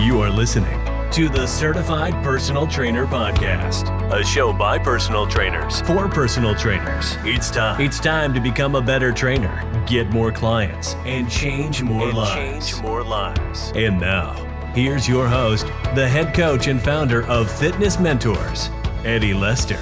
You are listening to the Certified Personal Trainer Podcast, a show by personal trainers for personal trainers. It's time to become a better trainer, get more clients, and change more lives. And now, here's your host, the head coach and founder of Fitness Mentors, Eddie Lester.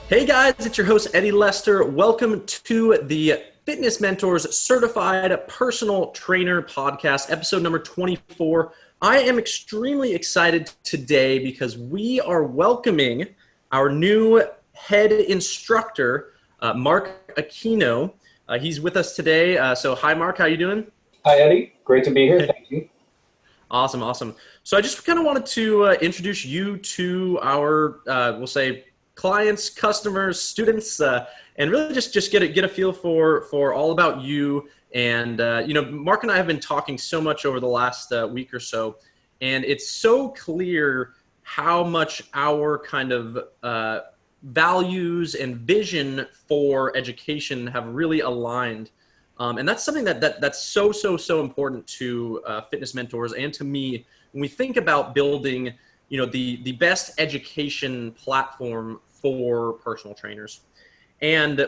Hey guys, it's your host, Eddie Lester. Welcome to the Fitness Mentors Certified Personal Trainer Podcast, episode number 24. I am extremely excited today because we are welcoming our new head instructor, Mark Aquino. He's with us today. So hi, Mark. How you doing? Hi, Eddie. Great to be here. Thank you. Awesome. So I just kind of wanted to introduce you to our, we'll say, clients, customers, students, and really just get a feel for all about you. And Mark and I have been talking so much over the last week or so, and it's so clear how much our kind of values and vision for education have really aligned. And that's something that's so important to Fitness Mentors and to me when we think about building, the best education platform for personal trainers. And,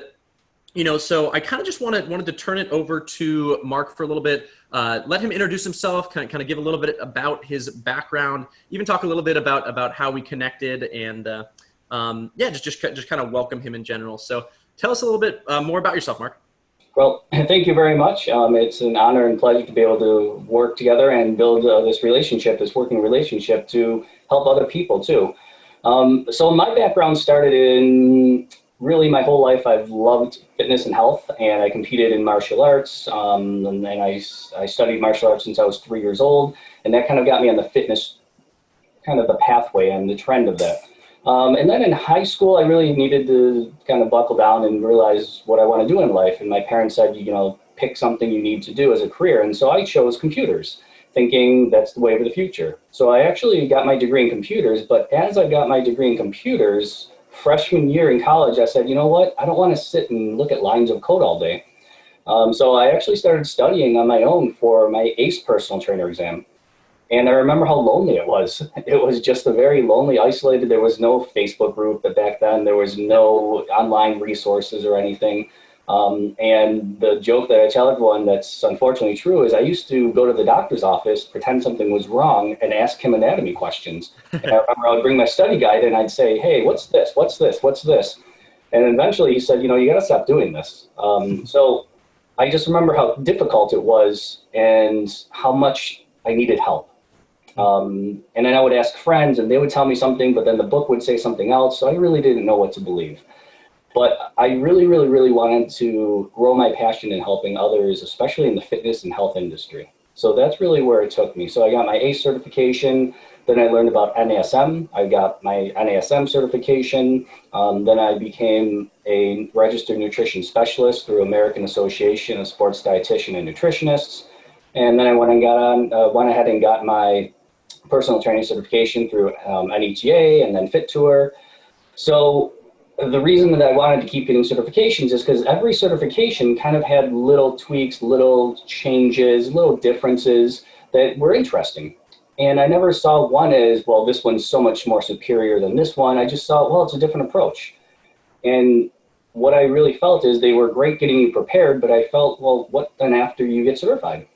so I kind of just wanted to turn it over to Mark for a little bit, let him introduce himself, kind of give a little bit about his background, even talk a little bit about how we connected, and just kind of welcome him in general. So tell us a little bit more about yourself, Mark. Well, thank you very much. It's an honor and pleasure to be able to work together and build this working relationship to help other people too. So my background started in really my whole life. I've loved fitness and health, and I competed in martial arts. And I studied martial arts since I was 3 years old, and that kind of got me on the fitness, kind of the pathway and the trend of that. And then in high school, I really needed to kind of buckle down and realize what I want to do in life. And my parents said, pick something you need to do as a career. And so I chose computers, thinking that's the way of the future. So I actually got my degree in computers, but as I got my degree in computers, freshman year in college, I said, you know what, I don't want to sit and look at lines of code all day. So I actually started studying on my own for my ACE personal trainer exam. And I remember how lonely it was. It was just a very lonely, isolated, there was no Facebook group, but back then there was no online resources or anything. And the joke that I tell everyone that's unfortunately true is I used to go to the doctor's office, pretend something was wrong, and ask him anatomy questions. And I remember I would bring my study guide and I'd say, hey, what's this? What's this? What's this? And eventually he said, you got to stop doing this. So I just remember how difficult it was and how much I needed help. And then I would ask friends and they would tell me something, but then the book would say something else. So I really didn't know what to believe. But I really wanted to grow my passion in helping others, especially in the fitness and health industry. So that's really where it took me. So I got my ACE certification, then I learned about NASM. I got my NASM certification. Then I became a registered nutrition specialist through American Association of Sports Dietitian and Nutritionists. And then I went ahead and got my personal training certification through NETA and then Fit Tour. So the reason that I wanted to keep getting certifications is because every certification kind of had little tweaks, little changes, little differences that were interesting. And I never saw one as, well, this one's so much more superior than this one. I just saw, well, it's a different approach. And what I really felt is they were great getting you prepared, but I felt, well, what then after you get certified?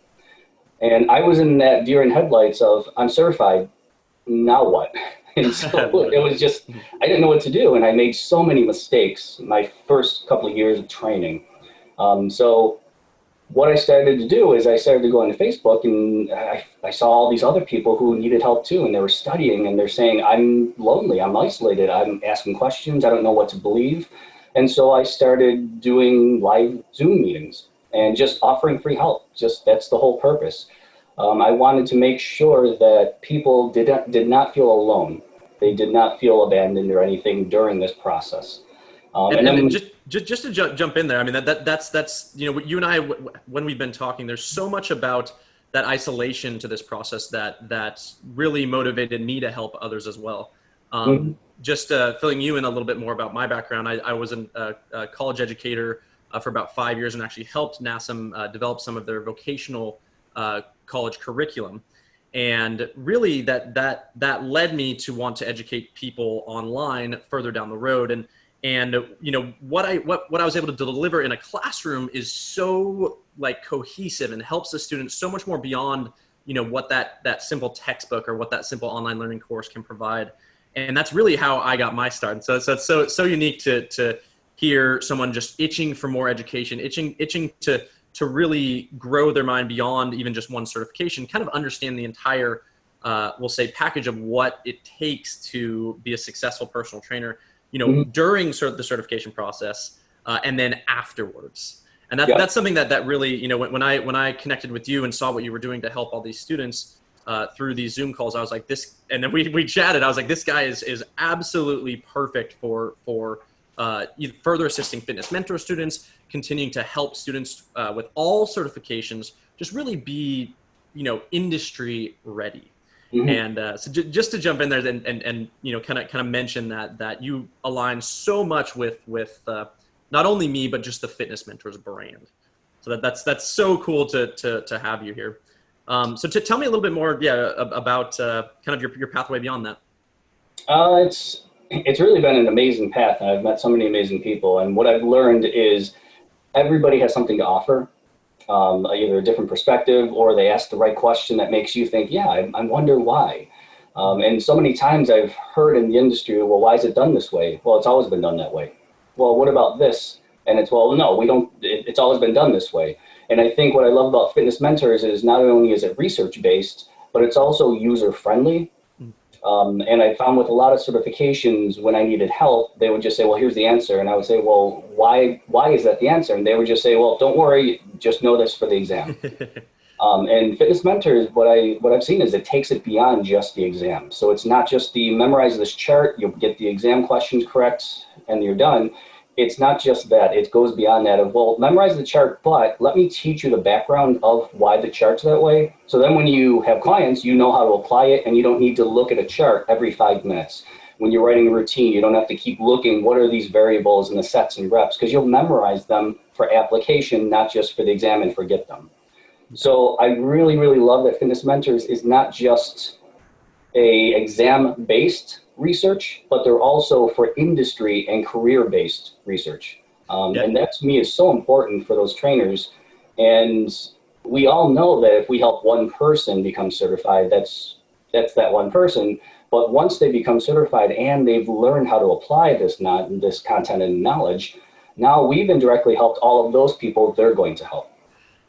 And I was in that deer in headlights of, I'm certified, now what? And so it was just, I didn't know what to do. And I made so many mistakes my first couple of years of training. So what I started to do is I started to go onto Facebook, and I saw all these other people who needed help too. And they were studying and they're saying, I'm lonely, I'm isolated, I'm asking questions, I don't know what to believe. And so I started doing live Zoom meetings and just offering free help. That's the whole purpose. I wanted to make sure that people did not feel alone. They did not feel abandoned or anything during this process. And then just to jump in there, I mean, that's you and I, when we've been talking, there's so much about that isolation to this process that really motivated me to help others as well. Just filling you in a little bit more about my background, I was a college educator for about 5 years and actually helped NASM develop some of their vocational college curriculum. And really that led me to want to educate people online further down the road. And what I was able to deliver in a classroom is so like cohesive and helps the students so much more beyond what that simple textbook or what that simple online learning course can provide. And that's really how I got my start. So it's so unique to hear someone just itching for more education, itching to really grow their mind beyond even just one certification, kind of understand the entire, we'll say, package of what it takes to be a successful personal trainer, during the certification process, and then afterwards. And that's something that really, when I connected with you and saw what you were doing to help all these students through these Zoom calls, I was like, and then we chatted. I was like, this guy is absolutely perfect for further assisting fitness mentor students, continuing to help students with all certifications, just really be, industry ready. And so just to jump in there and kind of mention that you align so much with not only me, but just the Fitness Mentors brand. So that's so cool to have you here. So to tell me a little bit more, about kind of your pathway beyond that. It's really been an amazing path, and I've met so many amazing people. And what I've learned is everybody has something to offer, either a different perspective, or they ask the right question that makes you think, I wonder why. And so many times I've heard in the industry, well, why is it done this way? Well, it's always been done that way. Well, what about this? And it's, well, no, we don't, it's always been done this way. And I think what I love about Fitness Mentors is not only is it research-based, but it's also user-friendly. And I found with a lot of certifications, when I needed help, they would just say, well, here's the answer. And I would say, well, why is that the answer? And they would just say, well, don't worry, just know this for the exam. And Fitness Mentors, what I've seen is it takes it beyond just the exam. So it's not just the memorize this chart, you'll get the exam questions correct, and you're done. It's not just that. It goes beyond that of, well, memorize the chart, but let me teach you the background of why the chart's that way. So then when you have clients, you know how to apply it, and you don't need to look at a chart every 5 minutes. When you're writing a routine, you don't have to keep looking, what are these variables and the sets and reps, because you'll memorize them for application, not just for the exam and forget them. So I really, really love that Fitness Mentors is not just a exam-based research, but they're also for industry and career-based research. And that to me is so important for those trainers. And we all know that if we help one person become certified, that's that one person. But once they become certified and they've learned how to apply this content and knowledge, now we've indirectly helped all of those people they're going to help.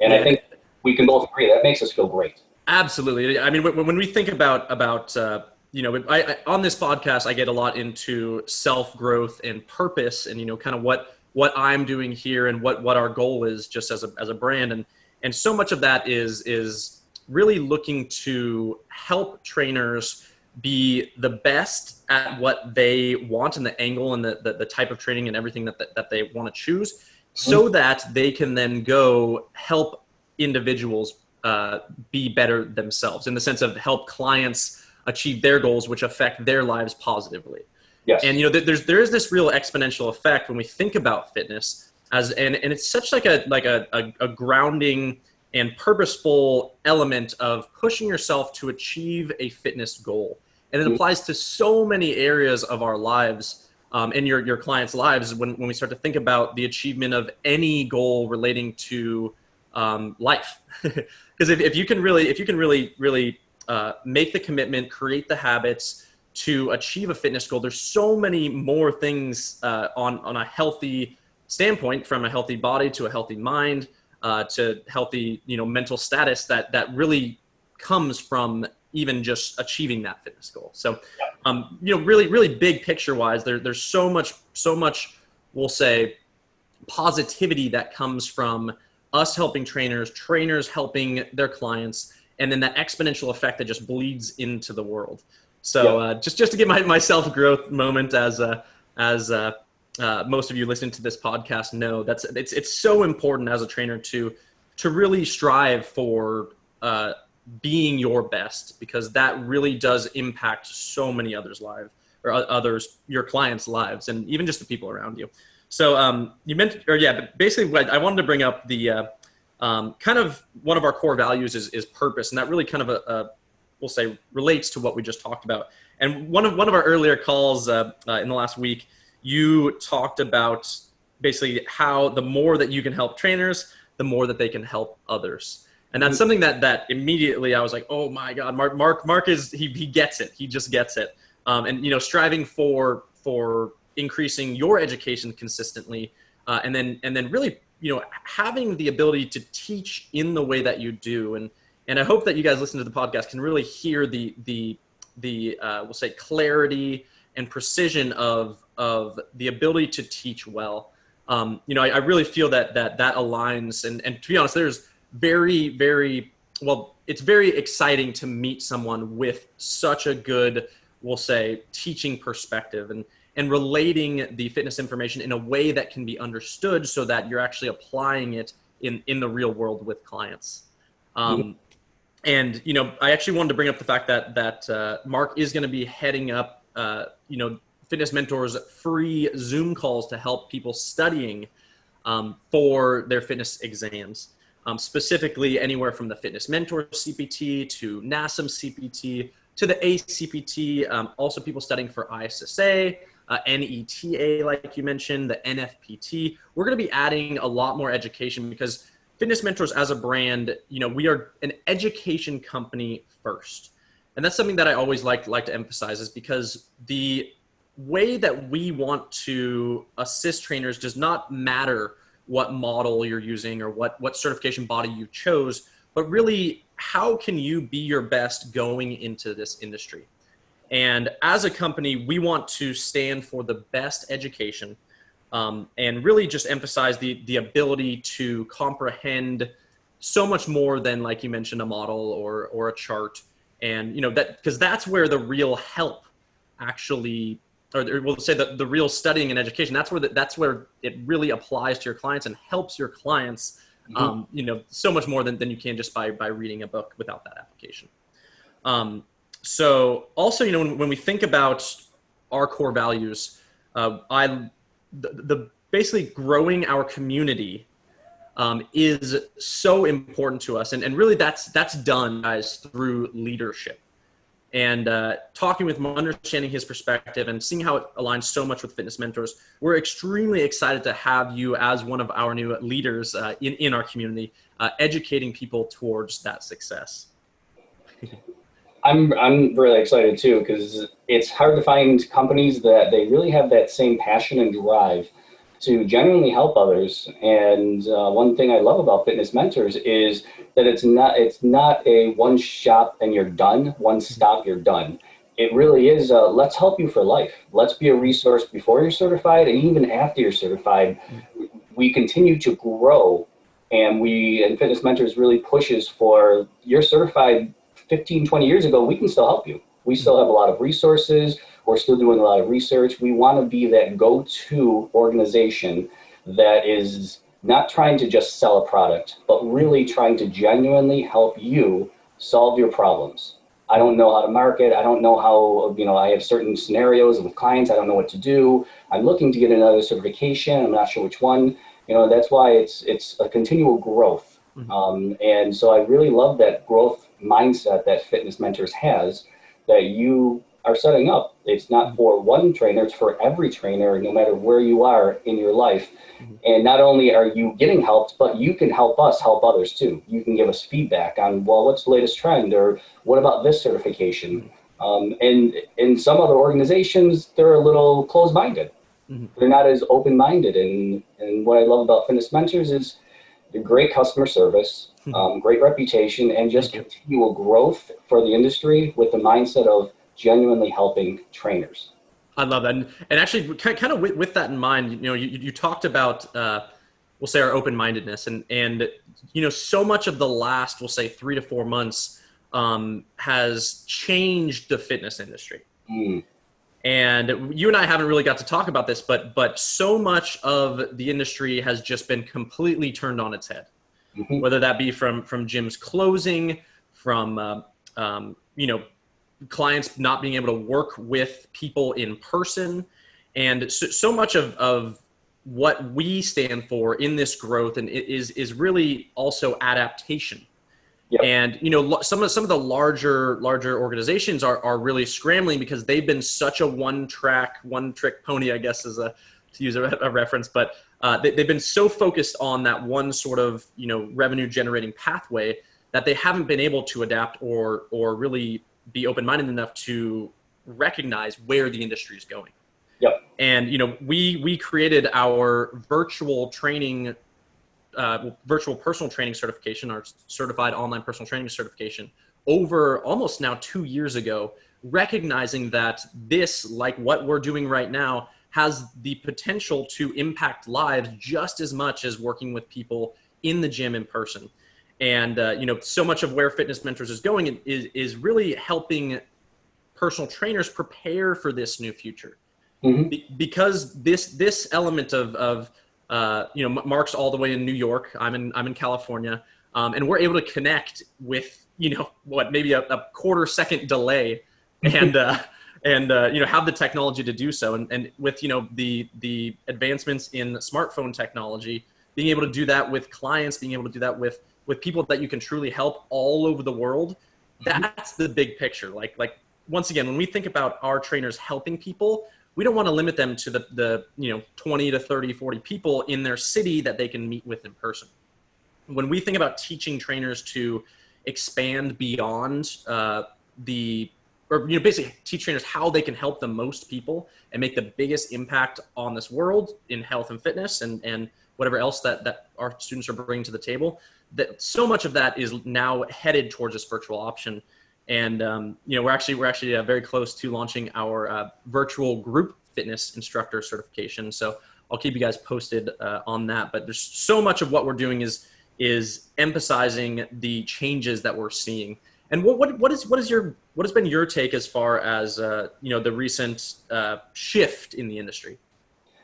And I think we can both agree that makes us feel great. Absolutely. I mean, when we think about I on this podcast, I get a lot into self-growth and purpose, and kind of what I'm doing here and what our goal is just as a brand, and so much of that is really looking to help trainers be the best at what they want and the angle and the type of training and everything that they want to choose, so that they can then go help individuals be better themselves, in the sense of help clients achieve their goals, which affect their lives positively. Yes. And there is this real exponential effect when we think about fitness and it's such like a grounding and purposeful element of pushing yourself to achieve a fitness goal. And it applies to so many areas of our lives, in your clients' lives, when we start to think about the achievement of any goal relating to life. Because if you can really make the commitment, create the habits to achieve a fitness goal, there's so many more things on a healthy standpoint, from a healthy body to a healthy mind, to healthy mental status that really comes from even just achieving that fitness goal. So really big picture wise, there's so much we'll say positivity that comes from us helping trainers helping their clients, and then that exponential effect that just bleeds into the world. So just to get my self-growth moment, as most of you listening to this podcast know, it's so important as a trainer to really strive for being your best, because that really does impact so many others' lives, or your clients' lives, and even just the people around you. So you mentioned, but basically I wanted to bring up the kind of one of our core values is purpose, and that really kind of we'll say relates to what we just talked about. And one of our earlier calls in the last week, you talked about basically how the more that you can help trainers, the more that they can help others. And that's something that immediately I was like, oh my God, Mark is, he gets it. He just gets it. And, you know, striving for increasing your education consistently, and then really, you know, having the ability to teach in the way that you do. And I hope that you guys listen to the podcast can really hear the we'll say clarity and precision of the ability to teach well. You know, I really feel that aligns. And to be honest, there's it's very exciting to meet someone with such a good, we'll say, teaching perspective and relating the fitness information in a way that can be understood so that you're actually applying it in the real world with clients. And, you know, I actually wanted to bring up the fact that Mark is going to be heading up, you know, Fitness Mentors free Zoom calls to help people studying for their fitness exams, specifically anywhere from the Fitness Mentor CPT to NASM CPT to the ACPT, also people studying for ISSA, NETA, like you mentioned, the NFPT. We're going to be adding a lot more education because Fitness Mentors as a brand, you know, we are an education company first. And that's something that I always like to emphasize, is because the way that we want to assist trainers does not matter what model you're using or what certification body you chose, but really how can you be your best going into this industry? And as a company, we want to stand for the best education, and really just emphasize the ability to comprehend so much more than, like you mentioned, a model or a chart. And, you know, that, because that's where the real help actually, or we'll say that the real studying and education, that's where it really applies to your clients and helps your clients, you know, so much more than you can just by reading a book without that application. So also, you know, when we think about our core values, basically growing our community is so important to us. And really that's done, guys, through leadership. And talking with him, understanding his perspective and seeing how it aligns so much with Fitness Mentors, we're extremely excited to have you as one of our new leaders in our community, educating people towards that success. I'm really excited too, because it's hard to find companies that they really have that same passion and drive to genuinely help others. And one thing I love about Fitness Mentors is that it's not a one shop and you're done, one stop, you're done. It really is, let's help you for life. Let's be a resource before you're certified and even after you're certified. We continue to grow, and Fitness Mentors really pushes for, you're certified 15, 20 years ago, we can still help you. We still have a lot of resources. We're still doing a lot of research. We want to be that go-to organization that is not trying to just sell a product, but really trying to genuinely help you solve your problems. I don't know how to market. I don't know how, you know, I have certain scenarios with clients. I don't know what to do. I'm looking to get another certification. I'm not sure which one. You know, that's why it's a continual growth. And so I really love that growth mindset that Fitness Mentors has, that you are setting up. It's not for one trainer, it's for every trainer, no matter where you are in your life. And not only are you getting helped, but you can help us help others too. You can give us feedback on, well, what's the latest trend, or what about this certification? And in some other organizations, they're a little closed-minded. They're not as open-minded. And what I love about Fitness Mentors is the great customer service, great reputation, and just continual growth for the industry with the mindset of genuinely helping trainers. I love that. And actually, kind of with that in mind, you know, you talked about, we'll say, our open-mindedness, and you know, so much of the last, we'll say, 3 to 4 months has changed the fitness industry. And you and I haven't really got to talk about this, but so much of the industry has just been completely turned on its head, whether that be from gyms closing, from you know, clients not being able to work with people in person. And so much of what we stand for in this growth and is really also adaptation. Yep. And, some of the larger organizations are really scrambling because they've been such a one trick pony, I guess, to use a reference, but they've been so focused on that one sort of, revenue generating pathway that they haven't been able to adapt or really be open-minded enough to recognize where the industry is going. Yep. And, we created our virtual personal training certification, our certified online personal training certification, over almost now 2 years ago, recognizing that this, like what we're doing right now, has the potential to impact lives just as much as working with people in the gym in person. And, so much of where Fitness Mentors is going is really helping personal trainers prepare for this new future. Mm-hmm. Because this element of Mark's all the way in New York, I'm in California, and we're able to connect with, maybe a quarter second delay and have the technology to do so. And with, the advancements in smartphone technology, being able to do that with clients, being able to do that with people that you can truly help all over the world, that's the big picture. Like once again, when we think about our trainers helping people, we don't want to limit them to the 20 to 30, 40 people in their city that they can meet with in person. When we think about teaching trainers to expand beyond basically teach trainers how they can help the most people and make the biggest impact on this world in health and fitness and whatever else that our students are bringing to the table, that so much of that is now headed towards this virtual option. And, we're actually very close to launching our virtual group fitness instructor certification. So I'll keep you guys posted on that. But there's so much of what we're doing is emphasizing the changes that we're seeing. And what has been your take as far as the recent shift in the industry?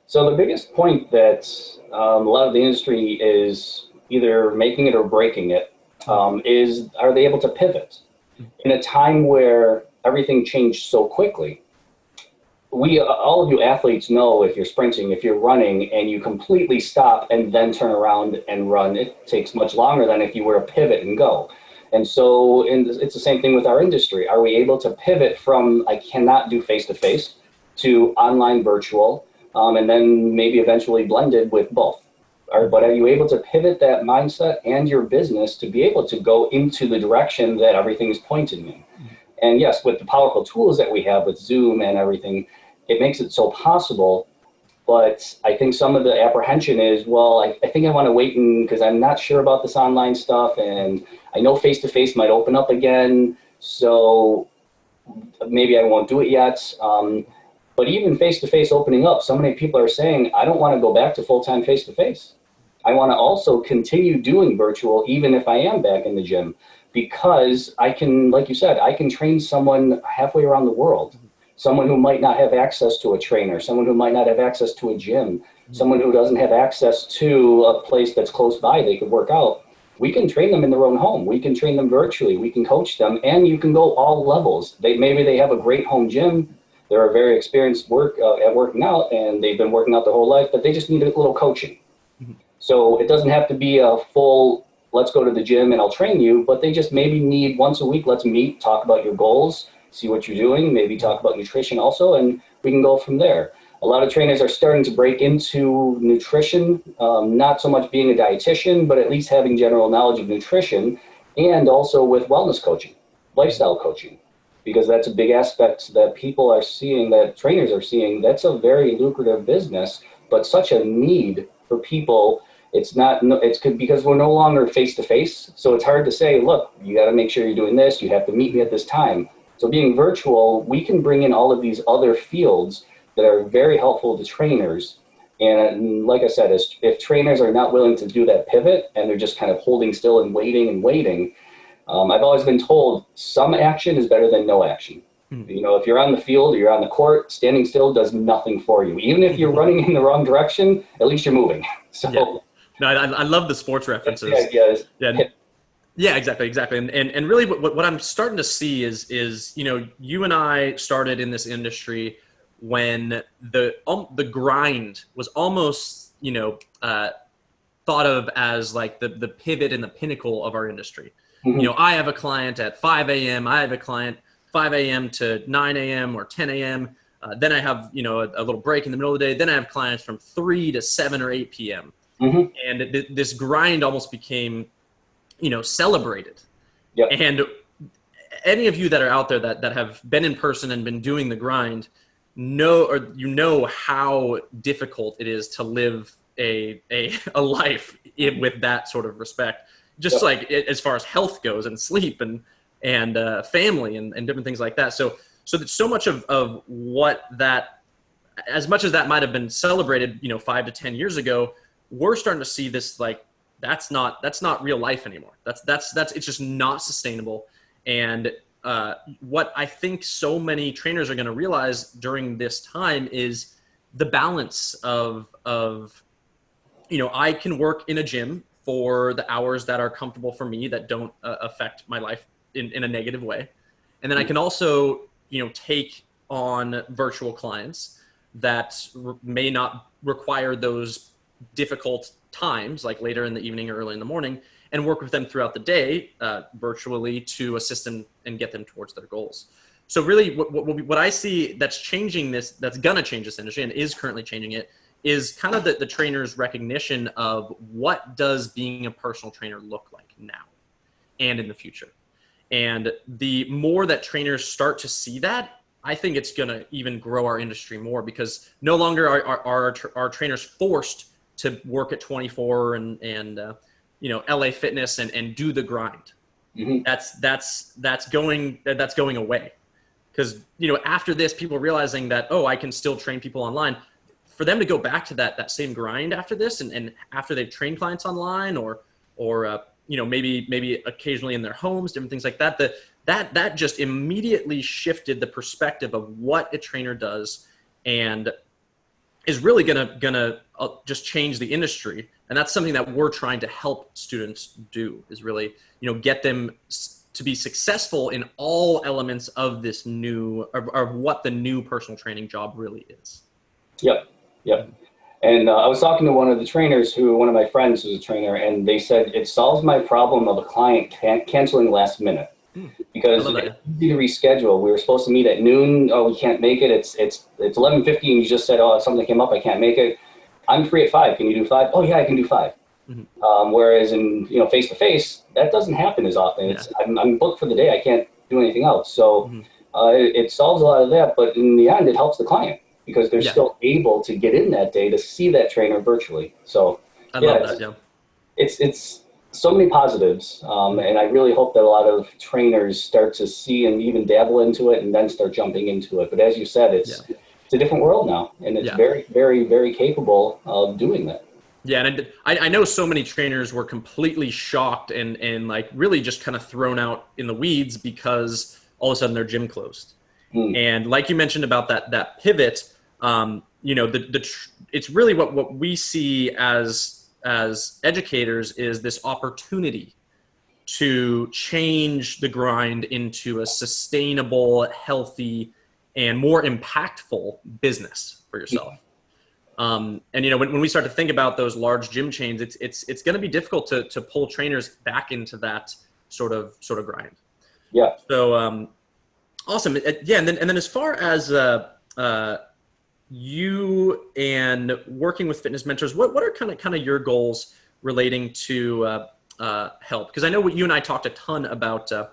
So the biggest point that a lot of the industry is either making it or breaking it is, are they able to pivot? In a time where everything changed so quickly, all of you athletes know, if you're sprinting, if you're running, and you completely stop and then turn around and run, it takes much longer than if you were to pivot and go. And so it's the same thing with our industry. Are we able to pivot from, I cannot do face-to-face, to online virtual, and then maybe eventually blended with both? But are you able to pivot that mindset and your business to be able to go into the direction that everything is pointing in? And yes, with the powerful tools that we have with Zoom and everything, it makes it so possible. But I think some of the apprehension is, well, I think I want to wait because I'm not sure about this online stuff, and I know face-to-face might open up again, so maybe I won't do it yet. But even face-to-face opening up, so many people are saying, I don't want to go back to full-time face-to-face. I want to also continue doing virtual even if I am back in the gym, because I can, like you said, I can train someone halfway around the world, someone who might not have access to a trainer, someone who might not have access to a gym, someone who doesn't have access to a place that's close by they could work out. We can train them in their own home. We can train them virtually. We can coach them, and you can go all levels. Maybe they have a great home gym. They're very experienced at working out, and they've been working out their whole life, but they just need a little coaching. So it doesn't have to be a full, let's go to the gym and I'll train you, but they just maybe need once a week, let's meet, talk about your goals, see what you're doing, maybe talk about nutrition also, and we can go from there. A lot of trainers are starting to break into nutrition, not so much being a dietitian, but at least having general knowledge of nutrition, and also with wellness coaching, lifestyle coaching, because that's a big aspect that people are seeing, that trainers are seeing. That's a very lucrative business, but such a need for people. It's because we're no longer face-to-face, so it's hard to say, look, you got to make sure you're doing this, you have to meet me at this time. So being virtual, we can bring in all of these other fields that are very helpful to trainers. And like I said, if trainers are not willing to do that pivot and they're just kind of holding still and waiting, I've always been told some action is better than no action. If you're on the field or you're on the court, standing still does nothing for you. Even if you're running in the wrong direction, at least you're moving. So yeah. No, I love the sports references. Yeah, exactly. And really what I'm starting to see is you and I started in this industry when the grind was almost thought of as like the pivot and the pinnacle of our industry. I have a client at 5 a.m. I have a client 5 a.m. to 9 a.m. or 10 a.m. Then I have, a little break in the middle of the day. Then I have clients from 3 to 7 or 8 p.m. And this grind almost became, celebrated. Yep. And any of you that are out there that have been in person and been doing the grind know how difficult it is to live a life with that sort of respect, just like as far as health goes and sleep and family and different things like that. So that so much of what that, as much as that might have been celebrated, 5 to 10 years ago, we're starting to see this, like, that's not real life anymore. It's just not sustainable. And what I think so many trainers are going to realize during this time is the balance of I can work in a gym for the hours that are comfortable for me, that don't affect my life in a negative way. And then I can also, take on virtual clients that may not require those difficult times, like later in the evening or early in the morning, and work with them throughout the day virtually to assist them and get them towards their goals. So really what I see that's changing this, that's going to change this industry and is currently changing it, is kind of the trainer's recognition of what does being a personal trainer look like now and in the future. And the more that trainers start to see that, I think it's going to even grow our industry more, because no longer are trainers forced to work at 24 and LA Fitness and do the grind. That's going away. Because, after this, people realizing that, I can still train people online. For them to go back to that same grind after this, and after they've trained clients online or maybe occasionally in their homes, different things like that, that just immediately shifted the perspective of what a trainer does, and is really gonna just change the industry. And that's something that we're trying to help students do, is really, get them to be successful in all elements of this new, of what the new personal training job really is. Yep. And I was talking to one of my friends who's a trainer, and they said it solves my problem of a client canceling last minute. Because it's easy to reschedule. We were supposed to meet at noon. Oh, we can't make it. It's 11:50, and you just said, something came up, I can't make it. I'm free at 5. Can you do 5? Oh yeah, I can do 5. Whereas in face to face, that doesn't happen as often. Yeah. I'm booked for the day. I can't do anything else. So it solves a lot of that. But in the end, it helps the client, because they're still able to get in that day to see that trainer virtually. So I love that. Yeah, it's so many positives, and I really hope that a lot of trainers start to see and even dabble into it, and then start jumping into it. But as you said, it's a different world now, and it's very, very, very capable of doing that. Yeah, and I know so many trainers were completely shocked and like really just kind of thrown out in the weeds because all of a sudden their gym closed. And like you mentioned about that pivot, it's really what we see as educators is this opportunity to change the grind into a sustainable, healthy, and more impactful business for yourself. And when we start to think about those large gym chains, it's going to be difficult to pull trainers back into that sort of grind. Yeah. So awesome. Yeah, and then as far as you and working with fitness mentors, what are kind of your goals relating to help? Because I know what you and I talked a ton about the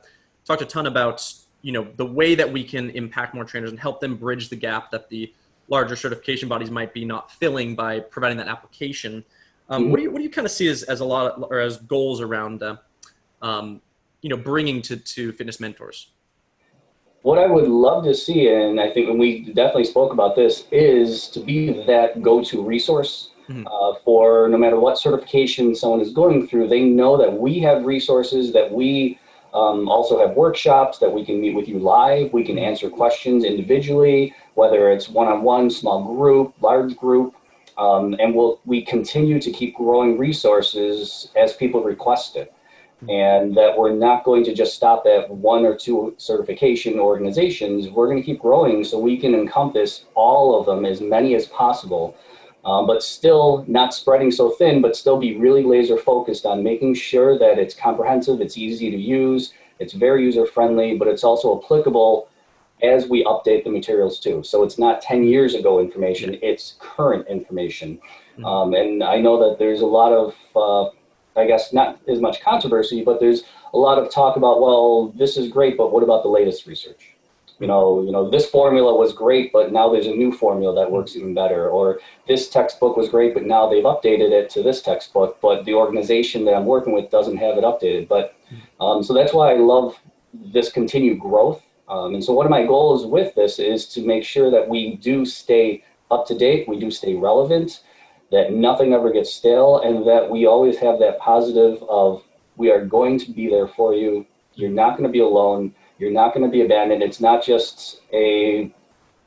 way that we can impact more trainers and help them bridge the gap that the larger certification bodies might be not filling by providing that application. What do you kind of see as a lot of, or as goals around bringing to fitness mentors? What I would love to see, and I think when we definitely spoke about this, is to be that go-to resource for no matter what certification someone is going through. They know that we have resources, that we also have workshops, that we can meet with you live. We can answer questions individually, whether it's one-on-one, small group, large group, and we continue to keep growing resources as people request it. And that we're not going to just stop at 1 or 2 certification organizations. We're going to keep growing so we can encompass all of them, as many as possible. but still not spreading so thin, but still be really laser focused on making sure that it's comprehensive, it's easy to use, it's very user friendly, but it's also applicable as we update the materials too. So it's not 10 years ago information, it's current information. And I know that there's a lot of, I guess not as much controversy, but there's a lot of talk about, well, this is great, but what about the latest research? You know, this formula was great, but now there's a new formula that works even better. Or this textbook was great, but now they've updated it to this textbook, but the organization that I'm working with doesn't have it updated. But so that's why I love this continued growth. And so one of my goals with this is to make sure that we do stay up to date, we do stay relevant, that nothing ever gets stale, and that we always have that positive of, we are going to be there for you. You're not going to be alone. You're not going to be abandoned. It's not just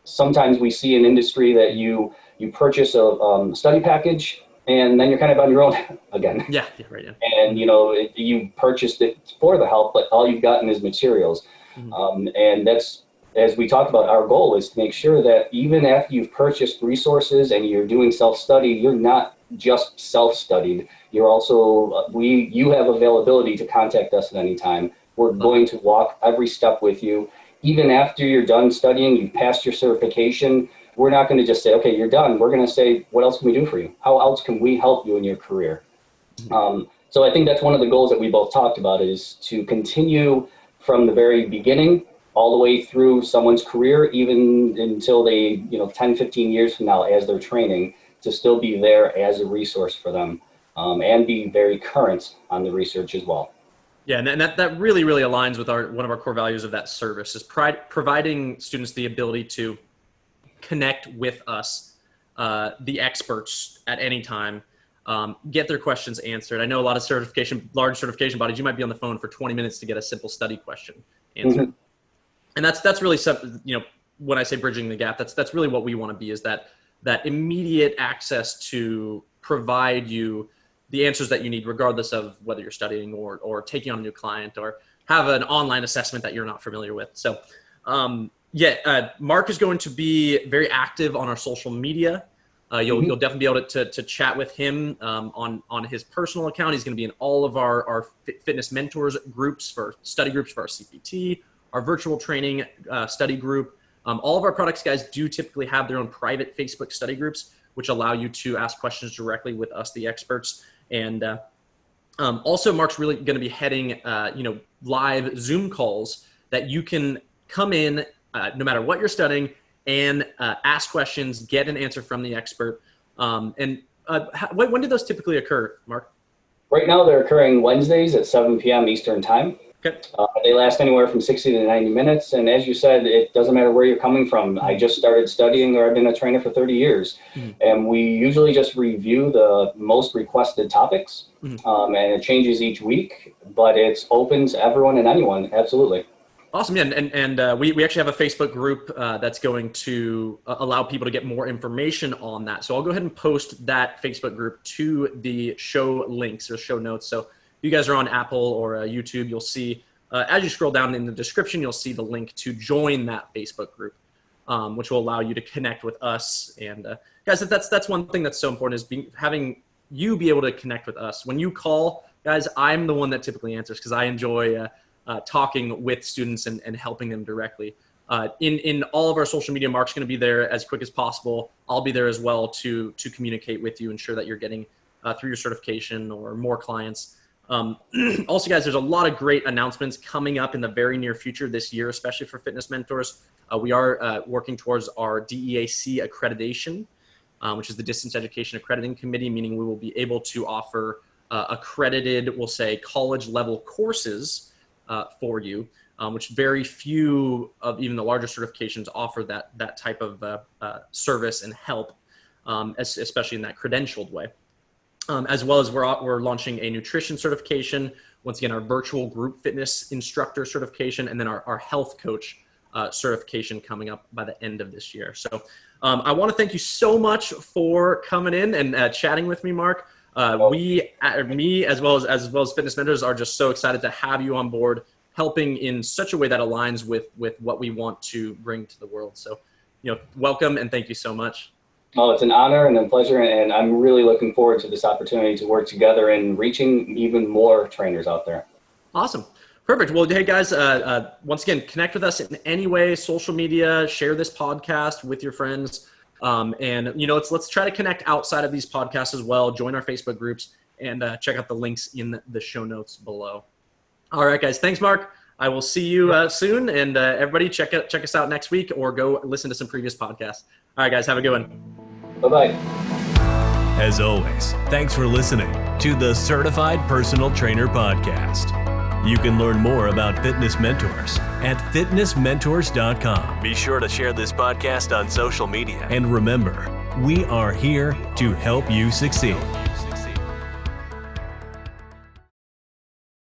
sometimes we see in industry that you purchase a study package and then you're kind of on your own again. Yeah, right. Yeah. And, you purchased it for the help, but all you've gotten is materials. And that's, as we talked about, our goal is to make sure that even after you've purchased resources and you're doing self-study, you're not just self-studied. You're also, you have availability to contact us at any time. We're going to walk every step with you. Even after you're done studying, you've passed your certification, we're not going to just say, okay, you're done. We're going to say, what else can we do for you? How else can we help you in your career? So I think that's one of the goals that we both talked about, is to continue from the very beginning all the way through someone's career, even until they, 10, 15 years from now, as they're training, to still be there as a resource for them, and be very current on the research as well. Yeah, and that really, really aligns with one of our core values of that service, is providing students the ability to connect with us, the experts, at any time, get their questions answered. I know a lot of large certification bodies, you might be on the phone for 20 minutes to get a simple study question answered. And that's really something, when I say bridging the gap, that's really what we want to be, is that immediate access to provide you the answers that you need, regardless of whether you're studying or taking on a new client or have an online assessment that you're not familiar with. So Mark is going to be very active on our social media. You'll definitely be able to chat with him on his personal account. He's going to be in all of our fitness mentors groups, for study groups for our CPT, our virtual training study group. All of our products guys do typically have their own private Facebook study groups, which allow you to ask questions directly with us, the experts. And also, Mark's really going to be heading, live Zoom calls that you can come in no matter what you're studying and ask questions, get an answer from the expert. When do those typically occur, Mark? Right now, they're occurring Wednesdays at 7 p.m. Eastern Time. Okay. They last anywhere from 60 to 90 minutes. And as you said, it doesn't matter where you're coming from. I just started studying, or I've been a trainer for 30 years. And we usually just review the most requested topics. And it changes each week, but it's open to everyone and anyone. Absolutely. Awesome. Yeah. And we actually have a Facebook group that's going to allow people to get more information on that. So I'll go ahead and post that Facebook group to the show links or show notes. So if you guys are on Apple or YouTube, you'll see, as you scroll down in the description, you'll see the link to join that Facebook group, which will allow you to connect with us. And guys, that's one thing that's so important, is having you be able to connect with us. When you call, guys, I'm the one that typically answers, because I enjoy talking with students and helping them directly. In all of our social media, Mark's going to be there as quick as possible. I'll be there as well to communicate with you, ensure that you're getting through your certification or more clients. Also, guys, there's a lot of great announcements coming up in the very near future this year, especially for fitness mentors. We are working towards our DEAC accreditation, which is the Distance Education Accrediting Committee, meaning we will be able to offer accredited, we'll say, college level courses for you, which very few of even the larger certifications offer that type of service and help, especially in that credentialed way. As well as we're launching a nutrition certification, once again, our virtual group fitness instructor certification, and then our health coach certification coming up by the end of this year. So I want to thank you so much for coming in and chatting with me, Mark. Me as well as fitness mentors are just so excited to have you on board, helping in such a way that aligns with what we want to bring to the world. So, welcome and thank you so much. Oh, it's an honor and a pleasure, and I'm really looking forward to this opportunity to work together and reaching even more trainers out there. Awesome. Perfect. Well, hey guys, once again, connect with us in any way, social media, share this podcast with your friends. And let's try to connect outside of these podcasts as well. Join our Facebook groups and check out the links in the show notes below. All right, guys. Thanks, Mark. I will see you soon. And everybody check us out next week or go listen to some previous podcasts. All right, guys. Have a good one. Bye-bye. As always, thanks for listening to the Certified Personal Trainer Podcast. You can learn more about fitness mentors at fitnessmentors.com. Be sure to share this podcast on social media. And remember, we are here to help you succeed.